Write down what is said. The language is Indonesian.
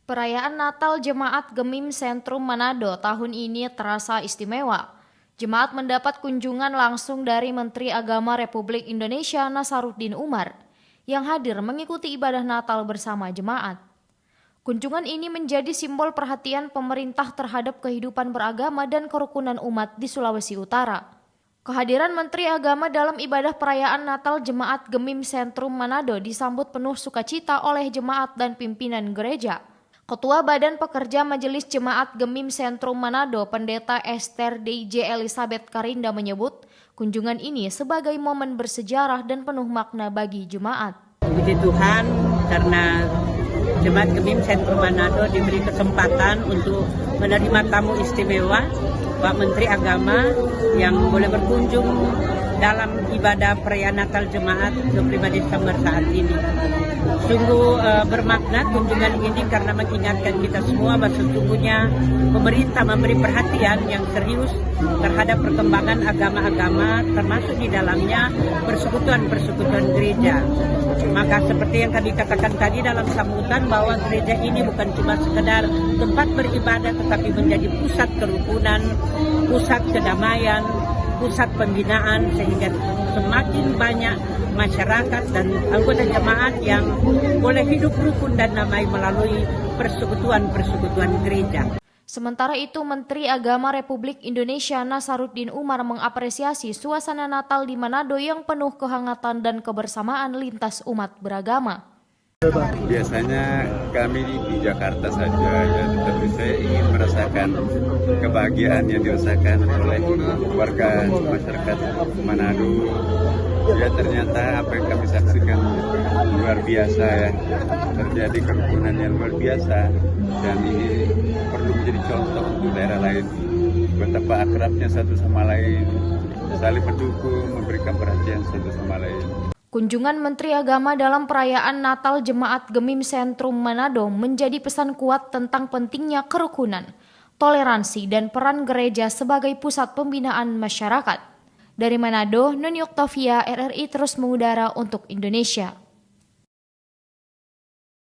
Perayaan Natal Jemaat Gemim Sentrum Manado tahun ini terasa istimewa. Jemaat mendapat kunjungan langsung dari Menteri Agama Republik Indonesia Nasaruddin Umar yang hadir mengikuti ibadah Natal bersama jemaat. Kunjungan ini menjadi simbol perhatian pemerintah terhadap kehidupan beragama dan kerukunan umat di Sulawesi Utara. Kehadiran Menteri Agama dalam ibadah perayaan Natal Jemaat Gemim Sentrum Manado disambut penuh sukacita oleh jemaat dan pimpinan gereja. Ketua Badan Pekerja Majelis Jemaat Gemim Sentrum Manado, Pendeta Esther DJ Elizabeth Karinda menyebut, kunjungan ini sebagai momen bersejarah dan penuh makna bagi jemaat. Puji Tuhan karena Jemaat Gemim Sentrum Manado diberi kesempatan untuk menerima tamu istimewa Pak Menteri Agama yang boleh berkunjung dalam ibadah perayaan Natal Jemaat 25 Desember saat ini. Sungguh bermakna kunjungan ini karena mengingatkan kita semua bahwa sesungguhnya pemerintah memberi perhatian yang serius terhadap perkembangan agama-agama termasuk di dalamnya persekutuan-persekutuan gereja. Maka seperti yang kami katakan tadi dalam sambutan bahwa gereja ini bukan cuma sekedar tempat beribadah tetapi menjadi pusat kerukunan, pusat kedamaian, pusat pembinaan sehingga semakin banyak masyarakat dan anggota jemaat yang boleh hidup rukun dan damai melalui persekutuan-persekutuan gereja. Sementara itu, Menteri Agama Republik Indonesia Nasaruddin Umar mengapresiasi suasana Natal di Manado yang penuh kehangatan dan kebersamaan lintas umat beragama. Biasanya kami di Jakarta saja ya, tetapi saya ingin merasakan kebahagiaan yang dirasakan oleh warga masyarakat Manado. Ya ternyata apa yang kami saksikan luar biasa ya, terjadi kerukunan yang luar biasa dan ini perlu menjadi contoh untuk daerah lain. Betapa akrabnya satu sama lain, saling mendukung, memberikan perhatian satu sama lain. Kunjungan Menteri Agama dalam perayaan Natal Jemaat Gemim Sentrum Manado menjadi pesan kuat tentang pentingnya kerukunan, toleransi, dan peran gereja sebagai pusat pembinaan masyarakat. Dari Manado, Nuni Oktavia, RRI terus mengudara untuk Indonesia.